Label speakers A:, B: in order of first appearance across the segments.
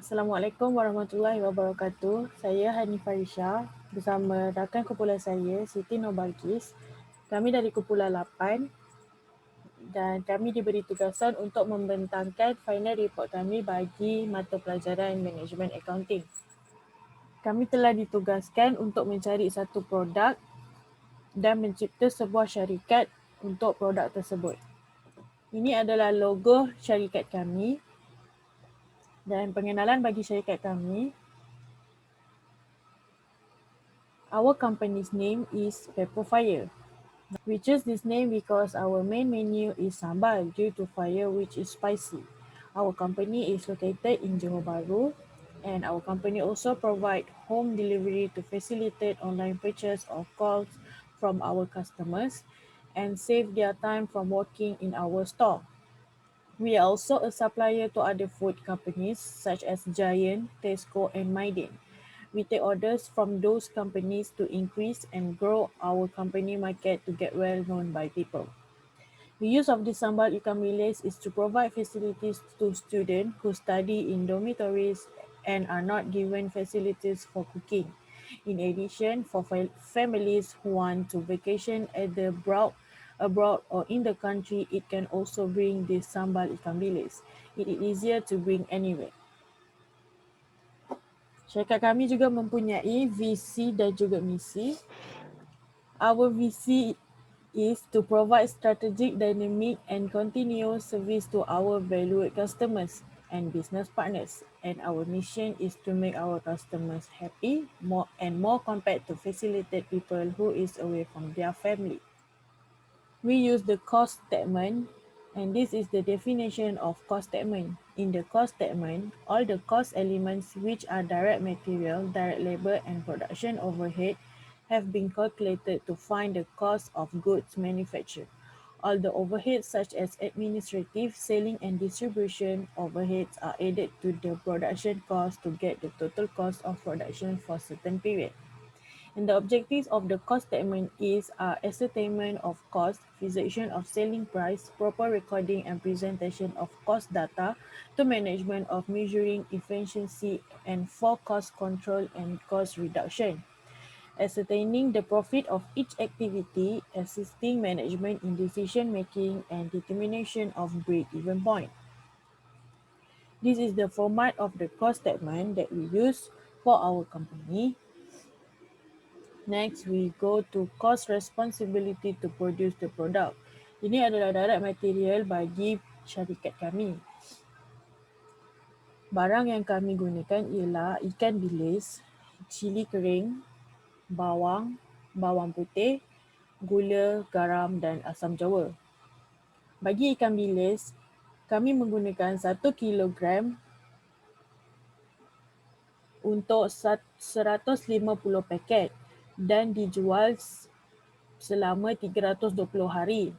A: Assalamualaikum warahmatullahi wabarakatuh. Saya Hanifah Risha bersama rakan kumpulan saya Siti Nobalkis. Kami dari kumpulan 8 dan kami diberi tugasan untuk membentangkan final report kami bagi mata pelajaran Management Accounting. Kami telah ditugaskan untuk mencari satu produk dan mencipta sebuah syarikat untuk produk tersebut. Ini adalah logo syarikat kami dan pengenalan bagi syarikat kami. Our company's name is Pepper Fire. We chose this name because our main menu is sambal due to fire which is spicy. Our company is located in Johor Bahru and our company also provide home delivery to facilitate online purchase of calls from our customers and save their time from working in our store. We are also a supplier to other food companies such as Giant, Tesco and Maiden. We take orders from those companies to increase and grow our company market to get well known by people. The use of this sambal ikan bilis is to provide facilities to students who study in dormitories and are not given facilities for cooking. In addition, for families who want to vacation either abroad or in the country, it can also bring this sambal ikan bilis. It is easier to bring anywhere. Syarikat kami juga mempunyai visi dan juga misi. Our visi is to provide strategic, dynamic and continuous service to our valued customers and business partners. And our mission is to make our customers happy more compared to facilitate people who is away from their family. We use the cost statement, and this is the definition of cost statement. In the cost statement, all the cost elements which are direct material, direct labor and production overhead have been calculated to find the cost of goods manufactured. All the overheads such as administrative, selling and distribution overheads are added to the production cost to get the total cost of production for a certain period. And the objectives of the cost statement is ascertainment of cost, fixation of selling price, proper recording and presentation of cost data to management of measuring efficiency and for cost control and cost reduction. Ascertaining the profit of each activity, assisting management in decision making and determination of break-even point. This is the format of the cost statement that we use for our company. Next, we go to cost responsibility to produce the product. Ini adalah direct material bagi syarikat kami. Barang yang kami gunakan ialah ikan bilis, cili kering, bawang, bawang putih, gula, garam dan asam jawa. Bagi ikan bilis, kami menggunakan 1 kilogram untuk 150 paket dan dijual selama 320 hari.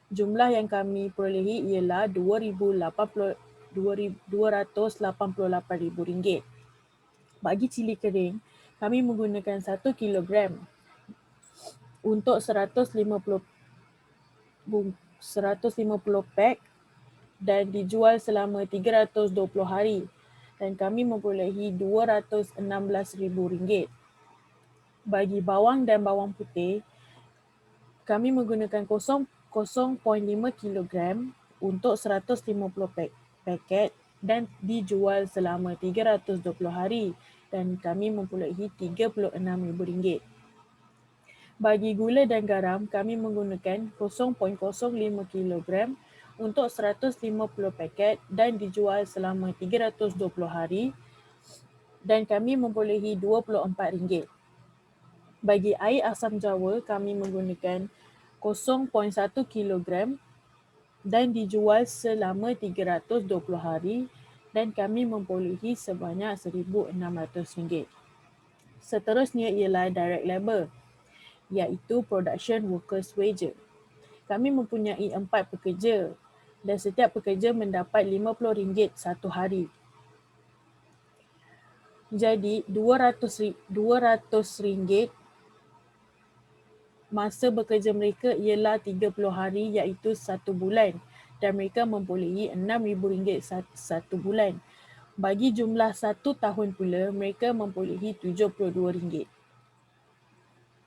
A: Jumlah yang kami perolehi ialah RM288,000. Bagi cili kering, kami menggunakan 1 kilogram untuk 150 pack dan dijual selama 320 hari dan kami memperolehi RM216,000. Bagi bawang dan bawang putih, kami menggunakan 0.5 kilogram untuk 150 paket dan dijual selama 320 hari dan kami memperolehi RM36,000. Bagi gula dan garam, kami menggunakan 0.05 kilogram untuk 150 paket dan dijual selama 320 hari dan kami memperolehi RM24. Bagi air asam jawa, kami menggunakan 0.1 kilogram dan dijual selama 320 hari dan kami memperolehi sebanyak RM1,600. Seterusnya ialah direct labor, iaitu production workers wage. Kami mempunyai 4 pekerja dan setiap pekerja mendapat RM50 satu hari. Jadi RM200 masa bekerja mereka ialah 30 hari iaitu 1 bulan dan mereka memperolehi RM6,000 satu bulan. Bagi jumlah 1 tahun pula, mereka memperolehi RM72.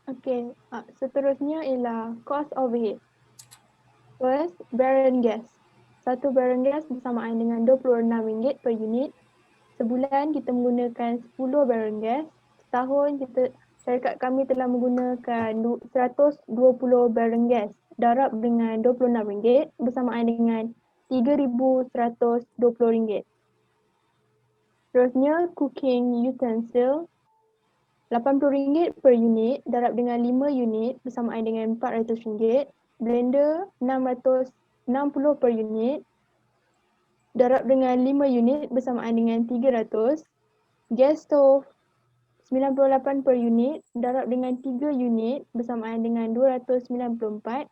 B: Okey, seterusnya ialah cost overhead. First, barren gas. Satu barren gas bersamaan dengan RM26 per unit. Sebulan kita menggunakan 10 barren gas. Setahun syarikat kami telah menggunakan 120 barren gas. Darab dengan RM26 bersamaan dengan RM3,120. Terusnya, cooking utensil. RM80 per unit darab dengan 5 unit bersamaan dengan RM400. Blender RM660 per unit darab dengan 5 unit bersamaan dengan RM300. Gas stove RM98 per unit darab dengan 3 unit bersamaan dengan RM294.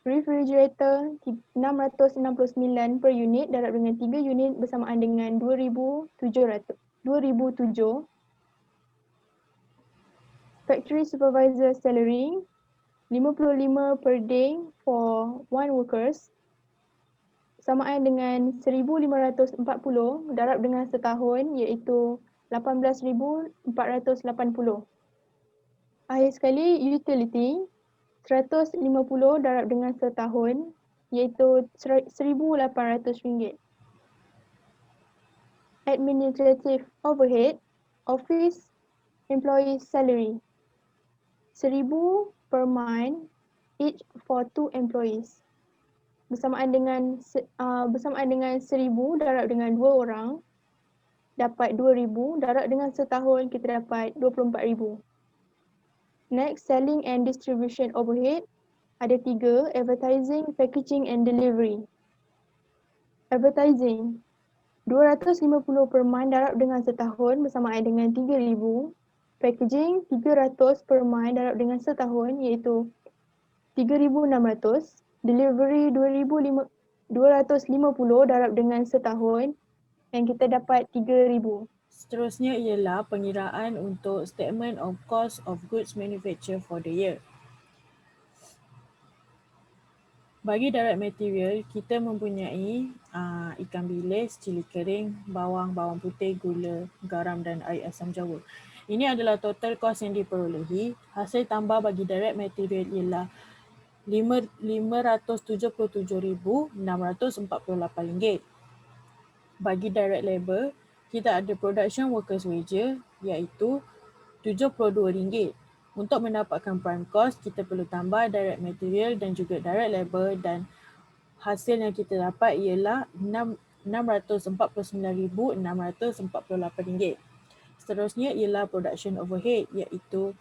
B: Refrigerator RM669 per unit darab dengan 3 unit bersamaan dengan RM2,700. Factory supervisor salary RM55 per day for one workers samaan dengan RM1,540 darab dengan setahun iaitu RM18,480. Akhir sekali, utility RM150 darab dengan setahun iaitu RM1,800. Administrative overhead, office employee salary RM1,000 per month each for 2 employees. Bersamaan dengan RM1,000 darab dengan 2 orang dapat RM2,000 darab dengan setahun kita dapat RM24,000. Next, selling and distribution overhead ada 3, advertising, packaging and delivery. Advertising RM250 per month darab dengan setahun bersamaan dengan RM3,000. Packaging RM300 per month darab dengan setahun iaitu RM3,600. Delivery RM250 darab dengan setahun dan kita dapat RM3,000.
A: Seterusnya ialah pengiraan untuk Statement of Cost of Goods Manufactured for the year. Bagi direct material, kita mempunyai ikan bilis, cili kering, bawang putih, gula, garam dan air asam jawa. Ini adalah total kos yang diperolehi. Hasil tambah bagi direct material ialah RM577,648. Bagi direct labor, kita ada production workers wages iaitu RM72. Untuk mendapatkan prime cost, kita perlu tambah direct material dan juga direct labor dan hasil yang kita dapat ialah RM649,648. Seterusnya ialah production overhead iaitu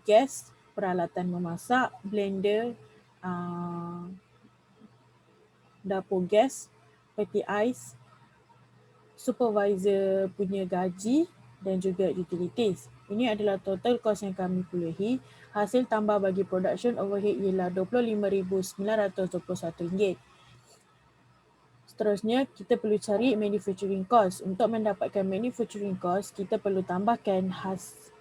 A: gas, peralatan memasak, blender, dapur gas, peti ais, supervisor punya gaji dan juga utilities. Ini adalah total kos yang kami perolehi. Hasil tambah bagi production overhead ialah RM25,921. Seterusnya, kita perlu cari manufacturing cost. Untuk mendapatkan manufacturing cost, kita perlu tambahkan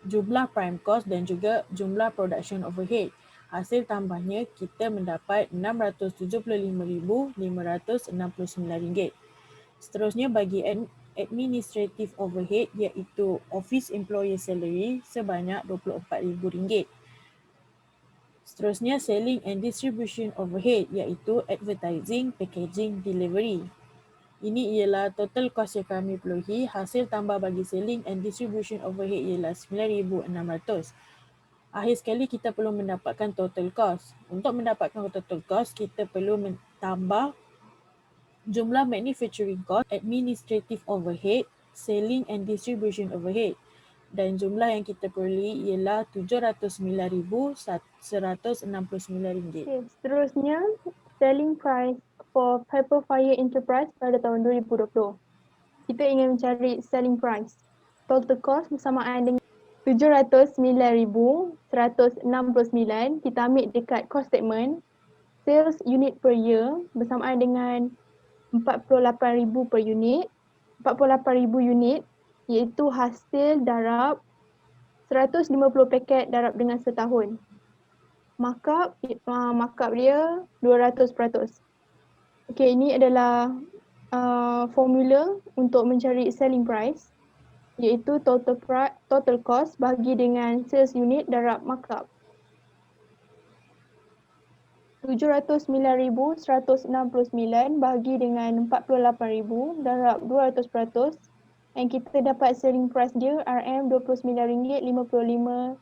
A: jumlah prime cost dan juga jumlah production overhead. Hasil tambahnya, kita mendapat RM675,569. Seterusnya, bagi administrative overhead iaitu office employee salary sebanyak RM24,000. Seterusnya, selling and distribution overhead iaitu advertising, packaging, delivery. Ini ialah total cost yang kami perolehi. Hasil tambah bagi selling and distribution overhead ialah RM9,600. Akhir sekali kita perlu mendapatkan total cost. Untuk mendapatkan total cost, kita perlu tambah jumlah manufacturing cost, administrative overhead, selling and distribution overhead. Dan jumlah yang kita perolehi ialah RM709,169.
B: Okay, seterusnya, selling price for Pepper Fire Enterprise pada tahun 2020. Kita ingin mencari selling price. Total cost bersamaan dengan RM709,169. Kita ambil dekat cost statement. Sales unit per year bersamaan dengan 48,000 per unit. 48,000 unit iaitu hasil darab 150 paket darab dengan setahun. Markup dia 200%. Okey, ini adalah formula untuk mencari selling price, iaitu total cost bagi dengan sales unit darab markup. 709,169 bagi dengan 48,000 darab 200%, dan kita dapat selling price dia RM29.55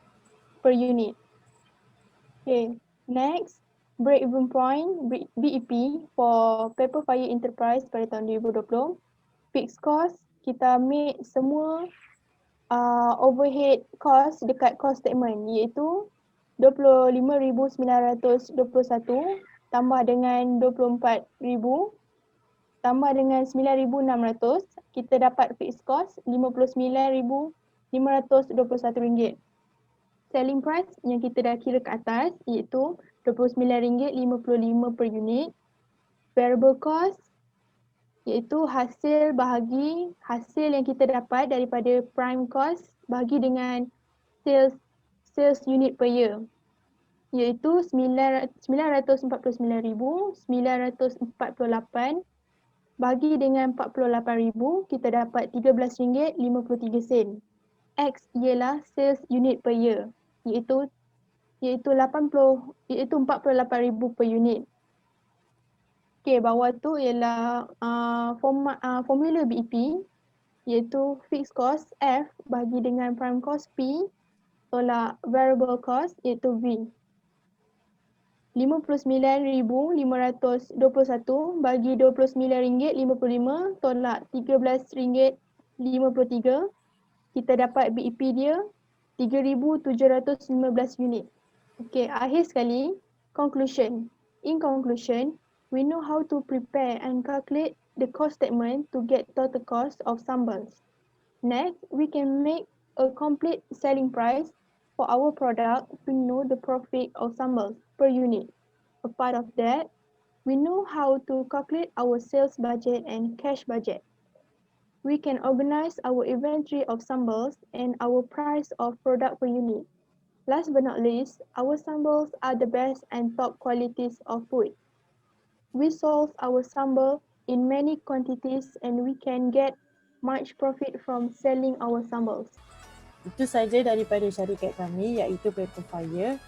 B: per unit. Okay, next, break even point BEP for Pepper Fire Enterprise pada tahun 2020. Fixed cost, kita ambil semua overhead cost dekat cost statement, iaitu 25,921 tambah dengan 24,000 tambah dengan 9,600, kita dapat fixed cost RM59,521. Selling price yang kita dah kira ke atas iaitu RM29.55 per unit. Variable cost iaitu hasil bahagi hasil yang kita dapat daripada prime cost bahagi dengan sales unit per year, iaitu 949,948 bagi dengan 48,000, kita dapat RM13.53. X ialah sales unit per year, iaitu 48,000 per unit. Okey, bawah tu ialah formula BEP, iaitu fixed cost F bagi dengan prime cost P tolak variable cost iaitu V. 59,521 bagi RM29.55 tolak RM13.53. Kita dapat BEP dia 3,715 unit. Okay, akhir sekali, conclusion. In conclusion, we know how to prepare and calculate the cost statement to get total cost of sambals. Next, we can make a complete selling price for our product to know the profit of sambals per unit. Apart of that, we know how to calculate our sales budget and cash budget. We can organize our inventory of sambals and our price of product per unit. Last but not least, our sambals are the best and top qualities of food. We sold our sambal in many quantities and we can get much profit from selling our sambals.
A: Itu saja daripada syarikat kami iaitu Pepper Fire.